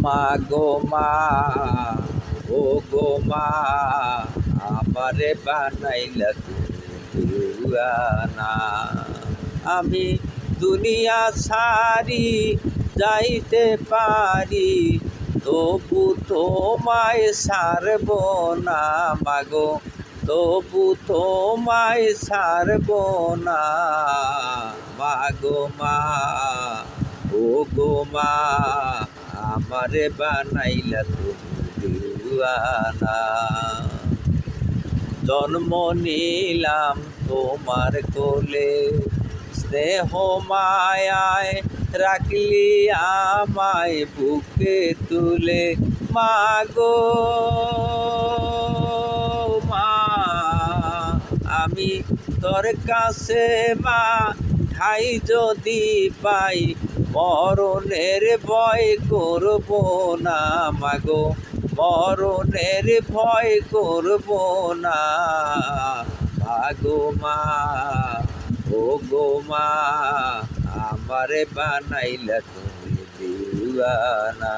মা গো মা, ও গো মা, আমারে বানাইলা তুমি দিওয়ানা। আমি দুনিয়া ছাড়ি যাইতে পারি, তবু তোমায় ছাড়ব না মাগো, তবু তোমায় ছাড়ব না। মাগো মা, ও গো মা, আমারে বানাইলা তুমি দিওয়ানা। জন্ম নিলাম তোমার কোলে, স্নেহ মায়ায় রাখলি আমায় বুকে তুলে। মাগো মা, আমি তোর কাছে মা ঠাই যদি পাই, মরণের ভয় করব না মাগো, মরণের ভয় করব না। মাগো মা, ও গো মা, আমারে বানাইলা তুমি দিওয়ানা।